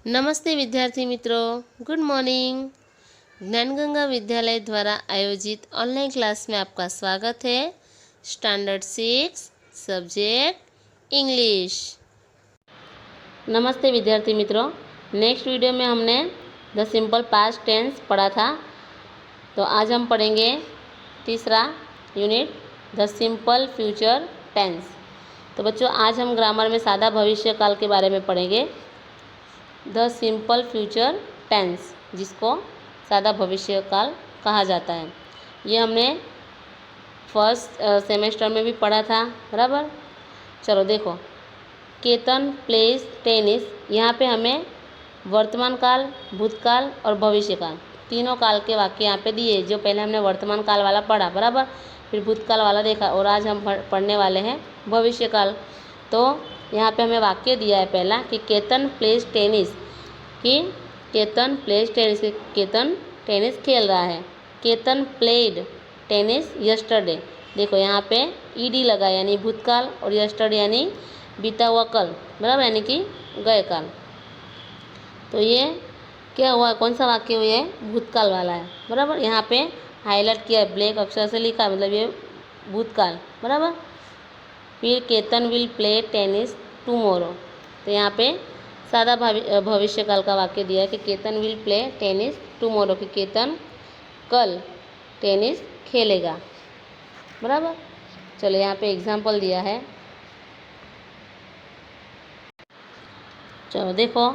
नमस्ते विद्यार्थी मित्रों, गुड मॉर्निंग। ज्ञानगंगा विद्यालय द्वारा आयोजित ऑनलाइन क्लास में आपका स्वागत है। Standard 6 subject English. नमस्ते विद्यार्थी मित्रों, नेक्स्ट वीडियो में हमने द सिंपल पास्ट टेंस पढ़ा था, तो आज हम पढ़ेंगे तीसरा unit the simple future tense. तो बच्चों, आज हम ग्रामर में सादा भविष्य काल के बारे में पढ़ेंगे। द सिंपल फ्यूचर टेंस, जिसको सादा भविष्य काल कहा जाता है, ये हमने फर्स्ट सेमेस्टर में भी पढ़ा था, बराबर। चलो देखो, केतन प्लेस टेनिस, यहाँ पे हमें वर्तमान काल, भूतकाल और भविष्य काल, तीनों काल के वाक्य यहाँ पे दिए। जो पहले हमने वर्तमान काल वाला पढ़ा, बराबर, फिर भूतकाल वाला देखा, और आज हम पढ़ने वाले हैं भविष्य काल। तो यहाँ पे हमें वाक्य दिया है पहला कि केतन प्लेस टेनिस, कि Ketan place tennis, Ketan tennis खेल रहा है। Ketan played tennis yesterday. देखो यहाँ पे ईडी लगा, यानी भूतकाल, और यस्टरडे यानी बीता हुआ कल, बराबर, यानी कि गए काल। तो ये क्या हुआ, कौन सा वाक्य हुआ है? भूतकाल वाला है, बराबर। यहाँ पे हाईलाइट किया, ब्लैक अक्षर से लिखा, मतलब ये भूतकाल, बराबर। फिर Ketan will play tennis tomorrow, तो यहाँ पे सादा भविष्य काल का वाक्य दिया है कि Ketan will play tennis tomorrow, कि केतन कल टेनिस खेलेगा, बराबर। चलो यहाँ पे एग्जाम्पल दिया है। चलो देखो,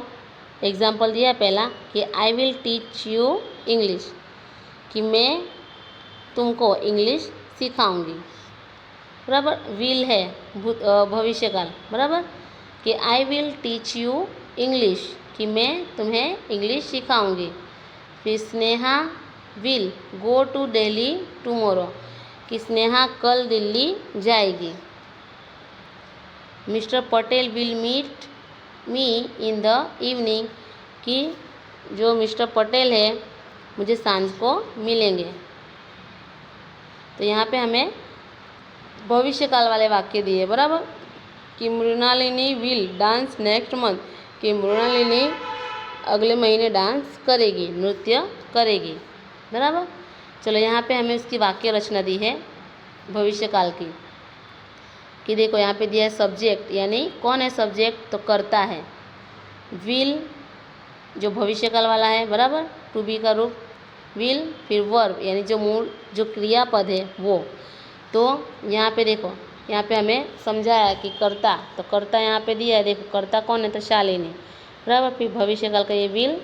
एग्जाम्पल दिया है पहला कि I will teach you English, कि मैं तुमको इंग्लिश सिखाऊंगी, बराबर। विल है भविष्य काल, बराबर, कि I will teach you English, कि मैं तुम्हें इंग्लिश सिखाऊंगी। फिर Sneha will go to Delhi tomorrow, कि स्नेहा कल दिल्ली जाएगी। Mister Patel will meet me in the evening, कि जो मिस्टर पटेल है मुझे सांझ को मिलेंगे। तो यहाँ पे हमें भविष्य काल वाले वाक्य दिए, बराबर, कि Mrinalini will dance next month, कि मृणालिनी अगले महीने डांस करेगी, नृत्य करेगी, बराबर। चलो यहाँ पे हमें उसकी वाक्य रचना दी है भविष्य काल की, कि देखो यहाँ पे दिया है सब्जेक्ट, यानी कौन है सब्जेक्ट? तो कर्ता है। विल जो भविष्य काल वाला है, बराबर, टू बी का रूप विल, फिर वर्ब यानी जो मूल जो क्रियापद है वो। तो यहाँ पे देखो, यहाँ पे हमें समझाया कि कर्ता, तो कर्ता यहाँ पे दिया है, देखो कर्ता कौन है? तो शालिनी, बराबर। फिर भविष्य काल का ये विल।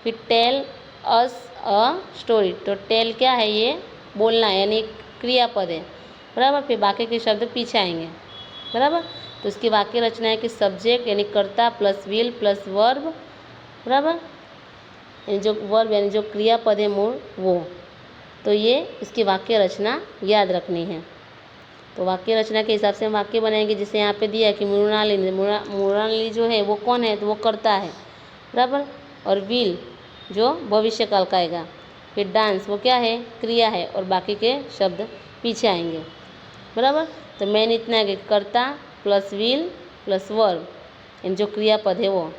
फिर टेल अस अ स्टोरी, तो टेल क्या है? ये बोलना है, यानी क्रियापद है, बराबर। फिर बाकी के शब्द पीछे आएंगे, बराबर। तो इसकी वाक्य रचना है कि सब्जेक्ट यानी कर्ता प्लस विल प्लस वर्ब, बराबर, यानी जो वर्ब यानी जो क्रियापद है मूल वो। तो ये इसकी वाक्य रचना याद रखनी है। तो वाक्य रचना के हिसाब से हम वाक्य बनाएंगे। जैसे यहाँ पे दिया है कि मृणालिनी, मृणालिनी जो है वो कौन है? तो वो कर्ता है, बराबर। और विल जो भविष्य काल का आएगा। फिर डांस वो क्या है? क्रिया है, और बाकी के शब्द पीछे आएंगे, बराबर। तो मेन इतना है कि कर्ता प्लस विल प्लस वर्ब, यानी जो क्रियापद है वो।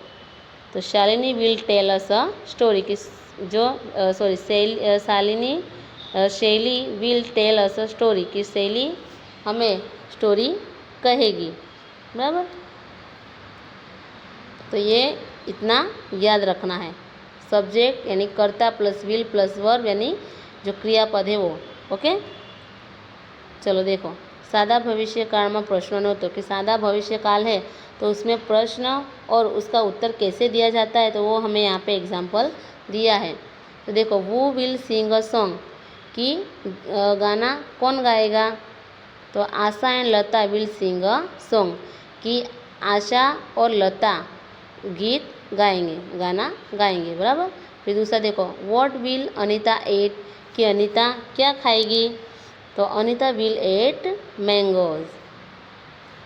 तो Shalini will tell us a story, की जो Shalini Shaili will tell us a story, की शैली हमें स्टोरी कहेगी, बराबर। तो ये इतना याद रखना है। सब्जेक्ट यानी कर्ता प्लस विल प्लस वर्ब, यानी जो क्रियापद है वो। ओके, चलो देखो, सादा भविष्य काल में प्रश्नों तो कि सादा भविष्य काल है तो उसमें प्रश्न और उसका उत्तर कैसे दिया जाता है, तो वो हमें यहाँ पे एग्जाम्पल दिया है। तो देखो, वो विल सिंग अ सॉन्ग, कि गाना कौन गाएगा? तो Asha and Lata will sing a song, कि आशा और लता गीत गाएंगे, गाना गाएंगे, बराबर। फिर दूसरा देखो, व्हाट विल अनीता एट, कि अनीता क्या खाएगी? तो अनीता विल एट मैंगोज।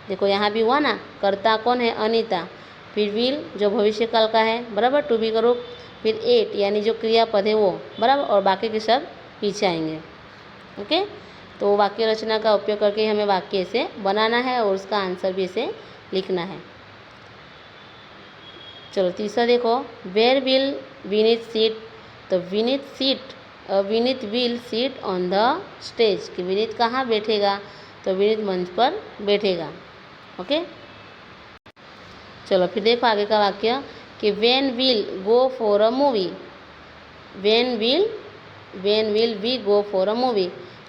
देखो यहाँ भी हुआ ना, कर्ता कौन है? अनीता। फिर विल जो भविष्य काल का है, बराबर, टू बी का रूप। फिर एट यानी जो क्रियापद है वो, बराबर, और बाकी के शब्द पीछे आएंगे। ओके, तो वाक्य रचना का उपयोग करके हमें वाक्य ऐसे बनाना है और उसका आंसर भी ऐसे लिखना है। चलो तीसरा देखो, वेयर विल विनीत सीट, तो Vineet will seat on the stage, कि विनीत कहाँ बैठेगा, तो विनीत मंच पर बैठेगा। ओके, चलो फिर देखो आगे का वाक्य कि when will go for a movie, when will we go for a movie,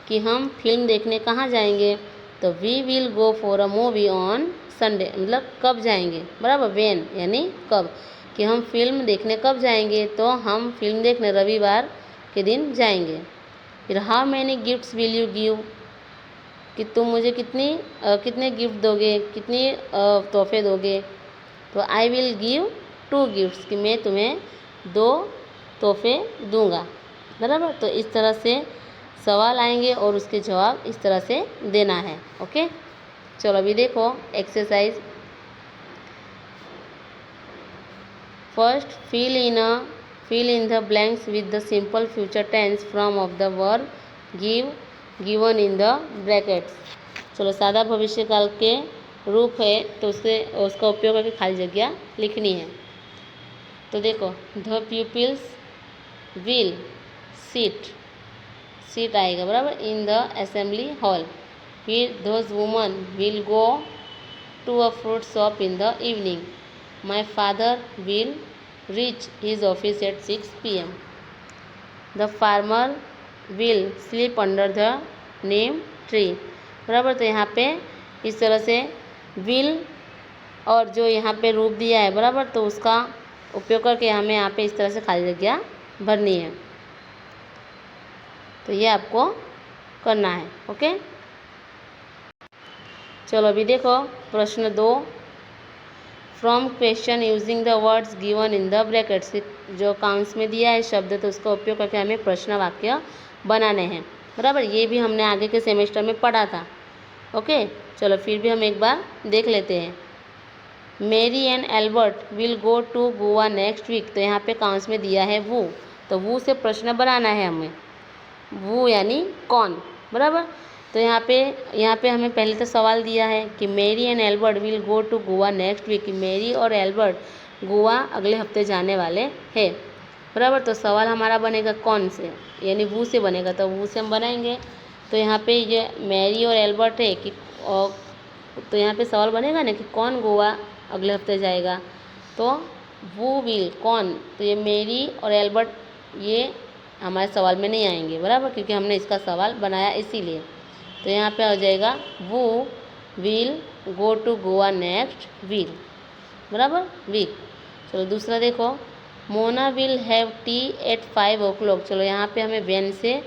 कि हम फिल्म देखने कहाँ जाएंगे, तो we will go for a movie on Sunday, मतलब कब जाएंगे, बराबर, वेन यानी कब, कि हम फिल्म देखने कब जाएंगे, तो हम फिल्म देखने रविवार के दिन जाएंगे। फिर how many gifts will you give, कि तुम मुझे कितने गिफ्ट दोगे, कितनी तोहफे दोगे, तो आई विल गिव 2 गिफ्ट्स, कि मैं तुम्हें 2 तोहफे दूंगा, बराबर। तो इस तरह से सवाल आएंगे और उसके जवाब इस तरह से देना है। ओके, चलो अभी देखो exercise. First fill in the blanks with the simple future tense form of the verb given in the brackets। चलो सादा भविष्यकाल के रूप है तो उसका उपयोग करके खाली जगह लिखनी है। तो देखो, द pupils will sit आएगा, बराबर, इन द असेंबली हॉल। फिर those women will go to a fruit shop in the evening। My father will reach his office at 6 p.m. The farmer will sleep under the neem tree, बराबर। तो यहाँ पे इस तरह से will और जो यहाँ पे रूप दिया है, बराबर, तो उसका उपयोग करके हमें यहाँ पे इस तरह से खाली जगह भरनी है। तो ये आपको करना है। ओके, चलो अभी देखो प्रश्न 2, from question using the words given in the brackets, जो काउंट्स में दिया है शब्द तो उसका उपयोग करके हमें प्रश्न वाक्य बनाने हैं, बराबर। ये भी हमने आगे के सेमेस्टर में पढ़ा था। ओके, चलो फिर भी हम एक बार देख लेते हैं। Mary and Albert will go to Goa next week, तो यहाँ पे काउंट्स में दिया है वो, तो वो से प्रश्न बनाना है हमें, वो यानी कौन, बराबर। तो यहाँ पे हमें पहले तो सवाल दिया है कि Mary and Albert will go to Goa next week, कि मेरी और एल्बर्ट गोवा अगले हफ्ते जाने वाले हैं, बराबर। तो सवाल हमारा बनेगा कौन से, यानी वो से बनेगा, तो वो से हम बनाएंगे। तो यहाँ पे ये मैरी और एल्बर्ट है कि तो यहाँ पे सवाल बनेगा ना कि कौन गोवा अगले हफ्ते जाएगा, तो वो विल कौन, तो ये मेरी और एल्बर्ट ये हमारे सवाल में नहीं आएंगे, बराबर, क्योंकि हमने इसका सवाल बनाया इसीलिए। तो यहाँ पे आ जाएगा वो will go to Goa next week, बराबर, वीक। चलो दूसरा देखो, Mona will have tea at 5 o'clock। चलो यहाँ पे हमें वेन से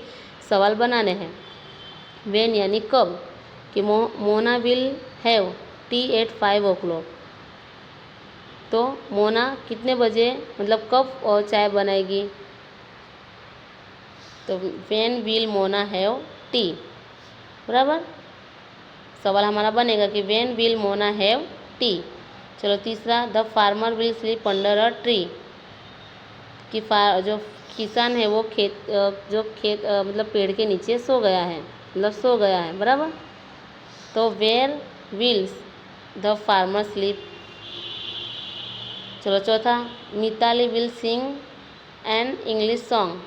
सवाल बनाने हैं। वेन यानी कब, कि Mona will have tea at 5 o'clock, तो मोना कितने बजे, मतलब कब और चाय बनाएगी, तो when will Mona have T, बराबर। सवाल हमारा बनेगा कि when will Mona have T. चलो तीसरा, the farmer will sleep under a tree, कि जो किसान है वो खेत मतलब पेड़ के नीचे सो गया है, मतलब सो गया है, बराबर। तो where wills the farmer sleep. चलो चौथा, Mitali will sing an English song,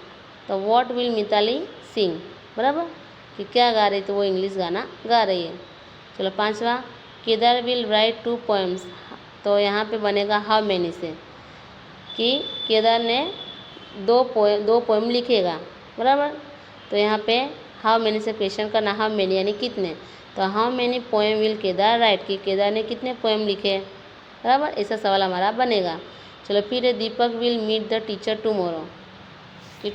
तो व्हाट विल मिताली सिंग, बराबर, कि क्या गा रही, तो वो इंग्लिश गाना गा रही है। चलो पांचवा, केदार विल राइट 2 poems, तो यहाँ पे बनेगा हाउ मैनी से, कि केदार ने 2 पोएम लिखेगा, बराबर। तो यहाँ पे हाउ मैनी से क्वेश्चन करना, हाउ मैनी यानी कितने, तो how many poem will Kedar right, कि केदार ने कितने पोएम लिखे, बराबर, ऐसा सवाल हमारा बनेगा। चलो फिर Deepak will meet the teacher tomorrow, कि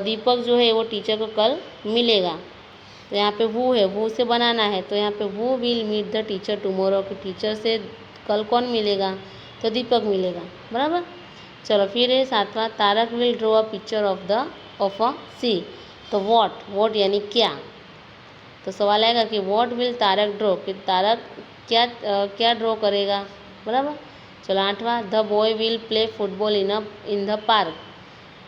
दीपक जो है वो टीचर को कल मिलेगा। तो यहाँ पे वो है, वो से बनाना है, तो यहाँ पे वो will meet the teacher tomorrow, कि टीचर से कल कौन मिलेगा, तो दीपक मिलेगा, बराबर। चलो फिर है सातवां, Tarak will draw a picture of a sea, तो वॉट यानी क्या, तो सवाल आएगा कि वॉट विल तारक ड्रॉ, कि तारक क्या ड्रॉ करेगा, बराबर। चलो आठवां, the boy will play football in the park,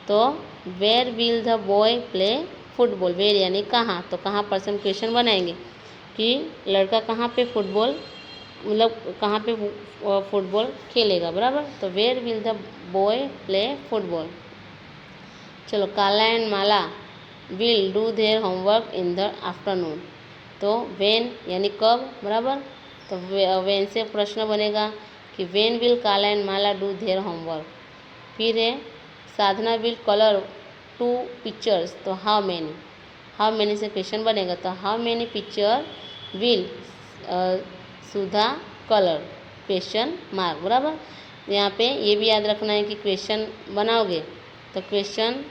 तो where will the boy play football, where यानी कहाँ, तो कहाँ पर से हम क्वेश्चन बनाएंगे कि लड़का कहाँ पे फुटबॉल मतलब कहाँ पे फुटबॉल खेलेगा, बराबर। तो where will the boy play football. चलो, Kala and Mala will do their homework in the afternoon. तो वेन यानी कब, बराबर। तो वेन से प्रश्न बनेगा कि when will Kala and Mala do their homework. फिर है साधना विल कलर 2 पिक्चर्स। तो हाउ मैनी से क्वेश्चन बनेगा। तो how many picture will Sudha colour, question mark, बराबर। यहाँ पे ये भी याद रखना है कि क्वेश्चन बनाओगे तो क्वेश्चन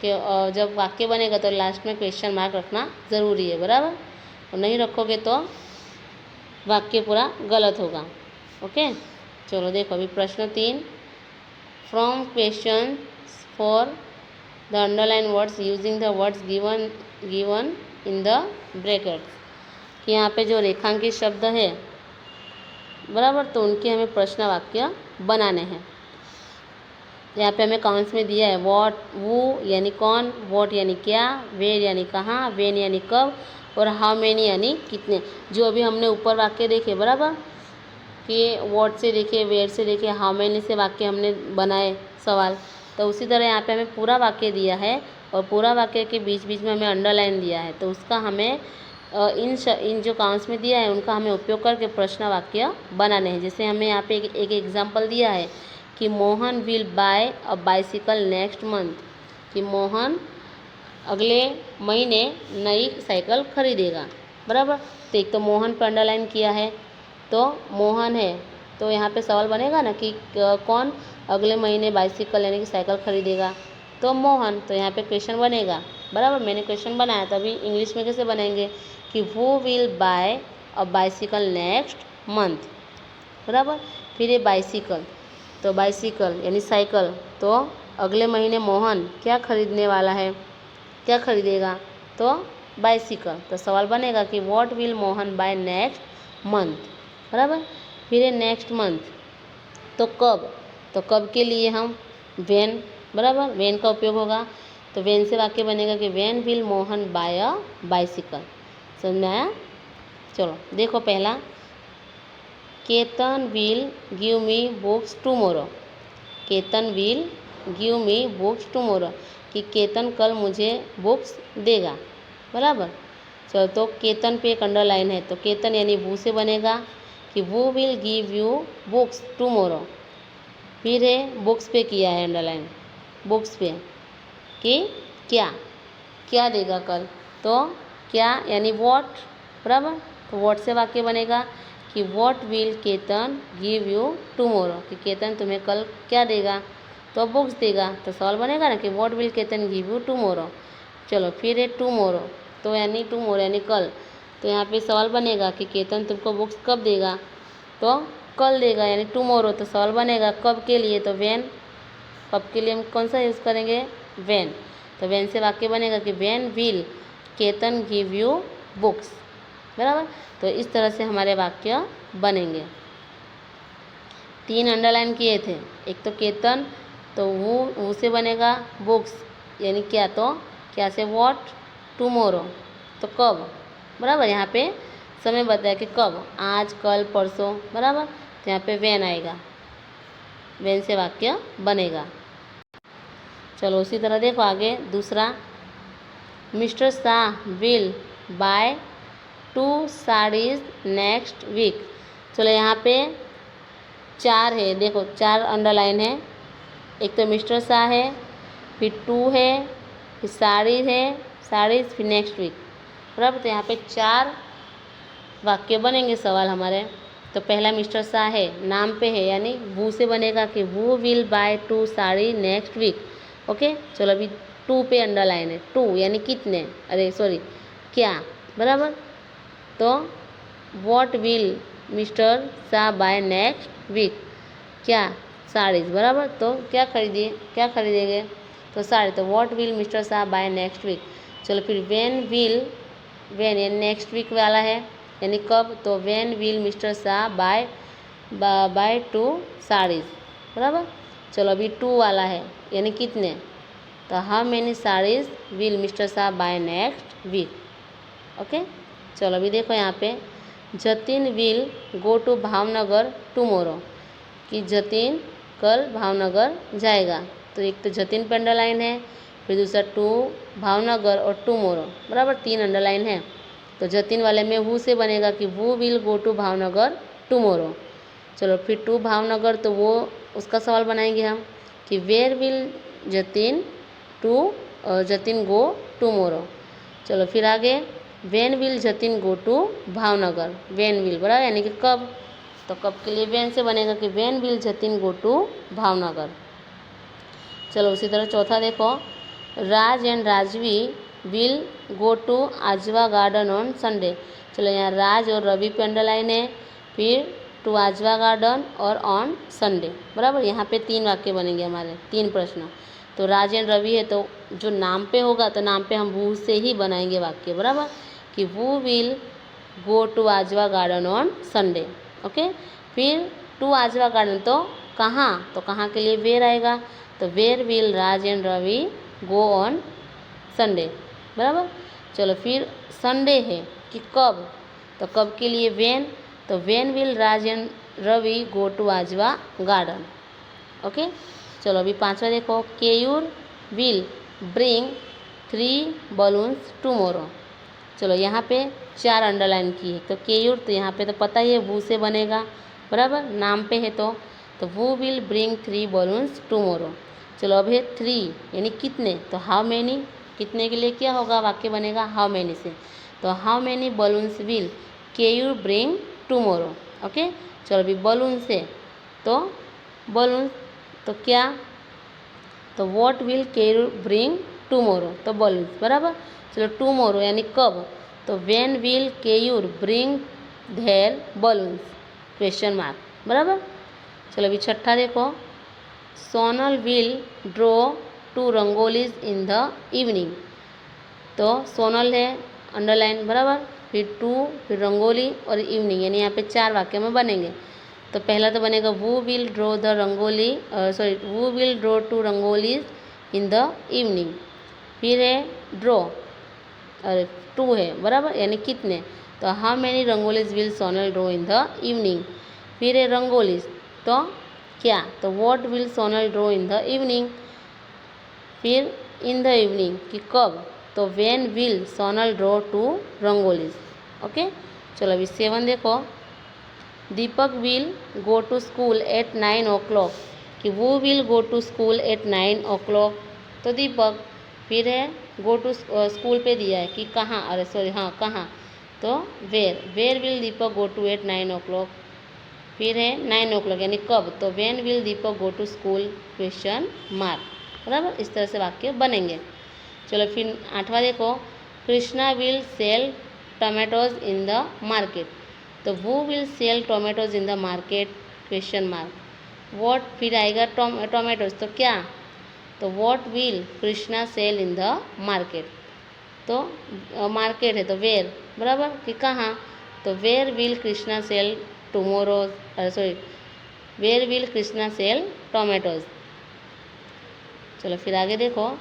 के जब वाक्य बनेगा तो लास्ट में क्वेश्चन मार्क रखना ज़रूरी है, बराबर। और नहीं रखोगे तो वाक्य पूरा गलत होगा। ओके, चलो देखो अभी प्रश्न 3। From question for the underline words using the words given in the brackets. कि यहाँ पे जो रेखांकित शब्द है, बराबर, तो उनके हमें प्रश्न वाक्य बनाने हैं। यहाँ पे हमें काउंट्स में दिया है वॉट, वो यानी कौन, वॉट यानी क्या, वेयर यानी कहाँ, वेन यानी कब, और हाउ मेनी यानी कितने। जो अभी हमने ऊपर वाक्य देखे, बराबर, कि वॉट से देखे, वेयर से देखे, हाउ मेनी से वाक्य हमने बनाए सवाल। तो उसी तरह यहाँ पे हमें पूरा वाक्य दिया है और पूरा वाक्य के बीच बीच में हमें अंडरलाइन दिया है। तो उसका हमें इन जो काउंट्स में दिया है उनका हमें उपयोग करके प्रश्न वाक्य बनाने हैं। जैसे हमें यहाँ पे एक एग्जाम्पल दिया है कि Mohan will buy a bicycle next month. कि मोहन अगले महीने नई साइकिल खरीदेगा, बराबर। तो एक तो मोहन पर अंडरलाइन किया है, तो मोहन है, तो यहाँ पे सवाल बनेगा ना कि कौन अगले महीने बाइसिकल यानी कि साइकिल खरीदेगा। तो मोहन, तो यहाँ पे क्वेश्चन बनेगा, बराबर। मैंने क्वेश्चन बनाया, तो अभी इंग्लिश में कैसे बनाएंगे कि वो will bye a bicycle next month, बराबर। फिर ये बाइसिकल, तो बाइसिकल यानी साइकिल, तो अगले महीने मोहन क्या खरीदने वाला है, क्या खरीदेगा, तो बाइसिकल। तो सवाल बनेगा कि what will Mohan buy next month, बराबर। फिर है नेक्स्ट मंथ, तो कब, तो कब के लिए हम वेन, बराबर, वेन का उपयोग होगा। तो वेन से वाक्य बनेगा कि when will Mohan buy a bicycle. समझ में आया। चलो देखो पहला, Ketan will give me books tomorrow. Ketan will give me books tomorrow, कि केतन कल मुझे बुक्स देगा, बराबर। चलो, तो केतन पे एक अंडरलाइन है, तो केतन यानी वो से बनेगा कि वो will give you books tomorrow. फिर है बुक्स पे किया है अंडरलाइन, बुक्स पे, कि क्या, क्या देगा कल, तो क्या यानी वॉट, बराबर। तो वॉट से वाक्य बनेगा कि what will Ketan give you tomorrow, कि केतन तुम्हें कल क्या देगा, तो बुक्स देगा। तो सवाल बनेगा ना कि what will Ketan give you tomorrow. चलो, फिर है टुमोरो, तो यानी टुमोरो यानी कल। तो यहाँ पे सवाल बनेगा कि केतन तुमको बुक्स कब देगा, तो कल देगा यानी टुमोरो। तो सवाल बनेगा कब के लिए, तो वेन, कब के लिए हम कौन सा यूज़ करेंगे, वेन। तो वेन से वाक्य बनेगा कि when will Ketan give you books, बराबर। तो इस तरह से हमारे वाक्य बनेंगे। 3 अंडरलाइन किए थे, एक तो केतन, तो वो से बनेगा बुक्स यानी क्या, तो क्या से वॉट, टुमोरो, तो कब, बराबर। यहाँ पे समय बताया कि कब, आज, कल, परसों, बराबर। तो यहाँ पे वेन आएगा, वेन से वाक्य बनेगा। चलो उसी तरह देखो आगे दूसरा, mister Shah will buy 2 saris next week. चलो यहाँ पे 4 है, देखो 4 अंडरलाइन है। एक तो मिस्टर शाह है, फिर 2 है, फिर साड़ी है, साड़ीज, फिर नेक्स्ट वीक, बराबर। तो यहाँ पे 4 वाक्य बनेंगे सवाल हमारे। तो पहला मिस्टर शाह है, नाम पे है यानी वो से बनेगा कि वो will buy 2 sari next week. Okay, चलो अभी 2 पे अंडरलाइन है, 2 यानी कितने, अरे सॉरी क्या, बराबर। तो what will mister Shah buy next week, क्या, साड़ीज, बराबर। तो क्या खरीदेंगे, तो साड़ी, तो what will mister Shah buy next week. चलो फिर वेन विल, वेन यानी नेक्स्ट वीक वाला है यानी कब, तो when will mister Shah buy 2 saris, बराबर। चलो अभी 2 वाला है यानी कितने, तो how many saris will mister Shah buy next week. Okay, चलो अभी देखो यहाँ पे Jatin will go to Bhavnagar tomorrow, कि जतिन कल भावनगर जाएगा। तो एक तो जतिन पे अंडरलाइन है, फिर दूसरा टू भावनगर और टुमोरो, बराबर 3 अंडरलाइन है। तो जतिन वाले में वू से बनेगा कि who will go to Bhavnagar tomorrow. चलो फिर टू भावनगर, तो वो उसका सवाल बनाएंगे हम कि where will Jatin go tomorrow. चलो फिर आगे, when will Jatin go to Bhavnagar, when will बराबर यानी कि कब, तो कब के लिए वेन से बनेगा कि when will Jatin go to Bhavnagar. चलो उसी तरह चौथा देखो, Raj and Rajvi will go to Ajwa garden on Sunday. चलो यहाँ राज और रवि पे अंडरलाइन है, फिर टू आजवा गार्डन और ऑन संडे, बराबर। यहाँ पे 3 वाक्य बनेंगे हमारे, 3 प्रश्न। तो राज एंड रवि है तो जो नाम पे होगा तो नाम पे हम वो से ही बनाएंगे वाक्य, बराबर, कि वो will go to Ajwa garden on Sunday. Okay, फिर टू आजवा गार्डन तो कहाँ, तो कहाँ के लिए वेयर आएगा, तो where will Raj and Ravi go on Sunday, बराबर। चलो फिर संडे है कि कब, तो कब के लिए वेन, तो when will Raj and Ravi go to Ajwa garden. Okay, चलो अभी 5वां देखो, Keyur will bring 3 balloons tomorrow. चलो यहाँ पे 4 अंडरलाइन की है, तो केयूर तो यहाँ पे तो पता ही है वो से बनेगा, बराबर, नाम पे है तो वो विल ब्रिंग 3 बलून्स टुमोरो। चलो अब है 3 यानी कितने, तो हाउ मैनी, कितने के लिए क्या होगा, वाक्य बनेगा हाउ मैनी से, तो how many balloons will Keyur bring tomorrow. Okay, चलो अभी बलून से, तो बलून तो क्या, तो what will Keyur bring tomorrow, तो बलून्स, बराबर। चलो टुमोरो यानी कब, तो when will Keyur bring their balloons, question mark, बराबर। चलो अभी 6ठा देखो, Sonal will draw 2 rangolis in the evening. तो सोनल है अंडरलाइन, बराबर, फिर 2, फिर रंगोली और इवनिंग, यानी यहाँ पे 4 वाक्य में बनेंगे। तो पहला तो बनेगा वो विल ड्रॉ द रंगोली, वो will draw 2 rangolis in the evening. फिर है ड्रॉ, और 2 है, बराबर, यानी कितने, तो how many rangolis will Sonal draw in the evening. फिर है रंगोलीज, तो क्या, तो what will Sonal draw in the evening. फिर इन द इवनिंग कि कब, तो when will Sonal draw 2 rangolis. Okay, चलो अभी 7 देखो, Deepak will go to school at 9 o'clock, कि वो will go to school at 9 o'clock, तो दीपक। फिर है गो टू स्कूल पे दिया है कि कहाँ, अरे सॉरी हाँ कहाँ, तो where will Deepak go to at 9 o'clock। फिर है 9 o'clock यानी कब, तो when will Deepak go to school, question mark, बराबर। इस तरह से वाक्य बनेंगे। चलो फिर 8वां देखो, Krishna will sell tomatoes in the market, तो वो will sell tomatoes in the market, question mark. What फिर आएगा टोमेटोज, तो क्या, तो what will Krishna sell in the market, तो मार्केट है तो वेयर, बराबर, कि कहाँ, तो where will Krishna sell tomorrows, sorry where will Krishna sell tomatoes. चलो फिर आगे देखो,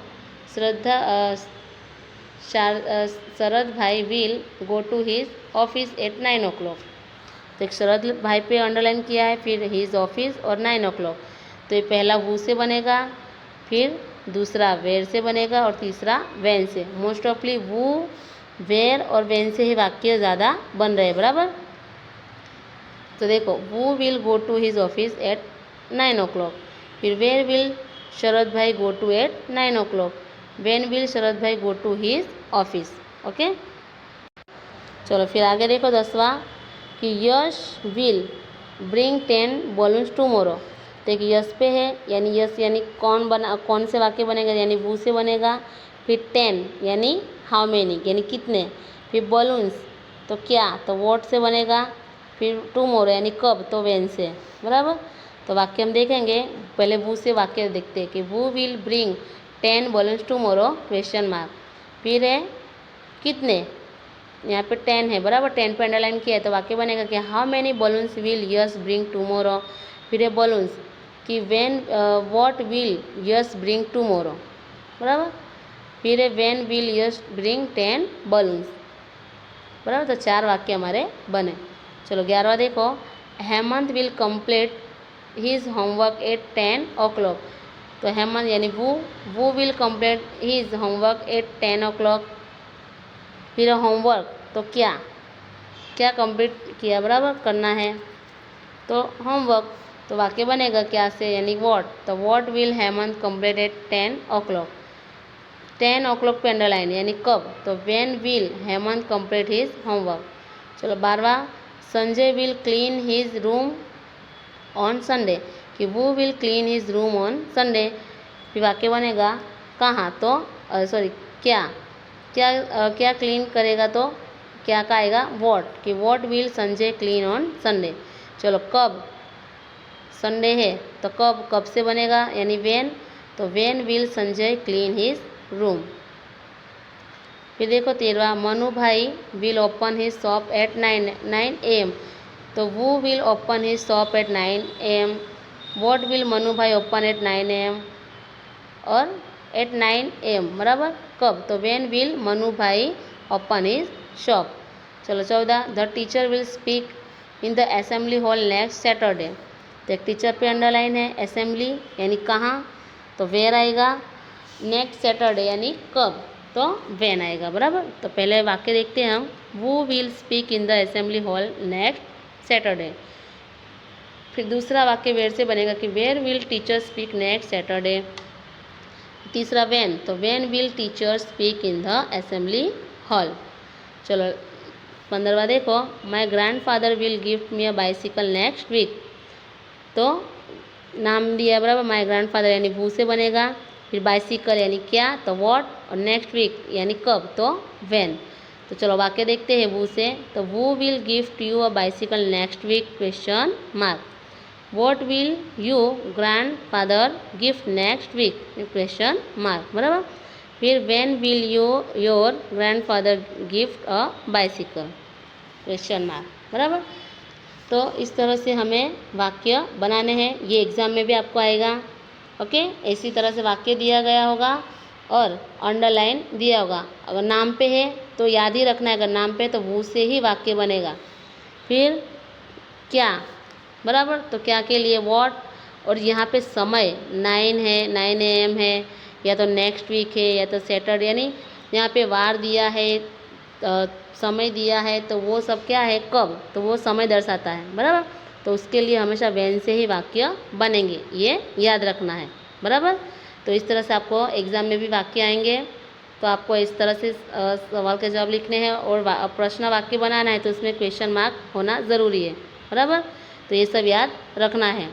Sharad bhai will go to his office at 9 o'clock, तो एक शरद भाई पे अंडरलाइन किया है, फिर हिज ऑफिस और 9 o'clock, तो ये पहला वो से बनेगा, फिर दूसरा वेयर से बनेगा और तीसरा वैन से। मोस्ट ऑफली वो, वेयर और वैन से ही वाक्य ज़्यादा बन रहे हैं, बराबर। तो देखो, वो will go to his office at 9 o'clock, फिर where will Sharad bhai go to at 9 o'clock, when will Sharad bhai go to his office. Okay, चलो फिर आगे देखो 10वां, कि Yash will bring 10 balloons tomorrow, तो एक यश पे है, यानी यश यानी कौन से वाक्य बनेगा, यानी वो से बनेगा। फिर 10 यानी हाउ मैनी यानी कितने, फिर बलून्स तो क्या, तो व्हाट से बनेगा। फिर टुमोरो यानी कब, तो व्हेन से, बराबर। तो वाक्य हम देखेंगे, पहले वो से वाक्य देखते हैं कि वो will bring 10 balloons tomorrow, question mark. फिर है कितने, यहाँ पे 10 है, बराबर, 10 पे अंडरलाइन किया है, तो वाक्य बनेगा कि how many balloons will yes bring tomorrow. फिर है बलून्स कि when what will yes bring tomorrow, बराबर। फिर है when will yes bring 10 balloons, बराबर। तो 4 वाक्य हमारे बने। चलो 11वां देखो, Hemant will complete his homework eight 10 o'clock। तो हेमंत यानी वो will complete his homework eight 10 o'clock। फिर होमवर्क तो क्या क्या कंप्लीट किया, बराबर करना है, तो होमवर्क। तो वाक्य बनेगा क्या से, यानी व्हाट। तो what will Hemant complete at 10 o'clock। 10 o'clock पे अंडरलाइन यानी कब, तो when will Hemant complete his homework. चलो 12वां, Sanjay will clean his room on Sunday, कि वो will clean his room on Sunday. फिर वाक्य बनेगा कहाँ, तो सॉरी क्या क्या क्या क्लीन करेगा, तो क्या का आएगा व्हाट, कि what will Sanjay clean on Sunday. चलो कब, संडे है तो कब से बनेगा, यानी व्हेन। तो when will Sanjay clean his room. फिर देखो 13वां, Manu bhai will open his shop at 9 AM। तो वो will open his shop at 9 AM। What will Manu bhai open at 9 AM और एट 9 AM, बराबर कब, तो when will Manu bhai open his shop. चलो 14, the teacher will speak in the assembly hall next Saturday. तो एक teacher पे अंडरलाइन है, असेंबली यानी कहाँ, तो वेयर आएगा, नेक्स्ट सैटरडे यानी कब, तो व्हेन आएगा, बराबर। तो पहले वाक्य देखते हैं हम, वो will speak in the assembly hall next Saturday. फिर दूसरा वाक्य वेयर से बनेगा कि where will teacher speak next Saturday. तीसरा व्हेन, तो when will teacher speak in the assembly hall. चलो 15वां देखो, my grandfather will gift me a bicycle next week. तो नाम दिया, बराबर, माई ग्रैंडफादर यानी वो से बनेगा। फिर बाइसिकल यानी क्या, तो व्हाट, और नेक्स्ट वीक यानी कब, तो व्हेन। तो चलो वाक्य देखते हैं वो से, तो वो will gift you a bicycle next week question mark. What will you grandfather gift next week question mark, बराबर। फिर when will you your grandfather gift a bicycle question mark, बराबर। तो इस तरह से हमें वाक्य बनाने हैं, ये एग्ज़ाम में भी आपको आएगा। ओके, इसी तरह से वाक्य दिया गया होगा और अंडरलाइन दिया होगा। अगर नाम पे है तो याद ही रखना है, अगर नाम पे है तो वो से ही वाक्य बनेगा। फिर क्या, बराबर, तो क्या के लिए व्हाट, और यहाँ पे समय 9 है, 9 AM है, या तो नेक्स्ट वीक है, या तो सैटरडे, यानी यहाँ पे वार दिया है, समय दिया है, तो वो सब क्या है कब, तो वो समय दर्शाता है, बराबर। तो उसके लिए हमेशा व्हेन से ही वाक्य बनेंगे, ये याद रखना है, बराबर। तो इस तरह से आपको एग्ज़ाम में भी वाक्य आएंगे, तो आपको इस तरह से सवाल के जवाब लिखने हैं और प्रश्न वाक्य बनाना है, तो उसमें क्वेश्चन मार्क होना ज़रूरी है, बराबर। तो ये सब याद रखना है।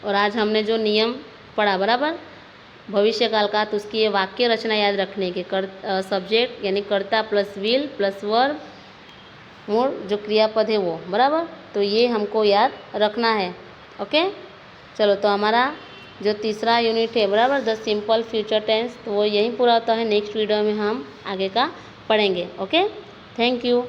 और आज हमने जो नियम पढ़ा, बराबर, भविष्यकाल का, तो उसकी ये वाक्य रचना याद रखने के, सब्जेक्ट यानी कर्ता प्लस विल प्लस वर्ब मोर जो क्रियापद है वो, बराबर। तो ये हमको याद रखना है। ओके, चलो तो हमारा जो तीसरा यूनिट है, बराबर, द सिंपल फ्यूचर टेंस, तो वो यहीं पूरा होता है। नेक्स्ट वीडियो में हम आगे का पढ़ेंगे। Okay, thank you.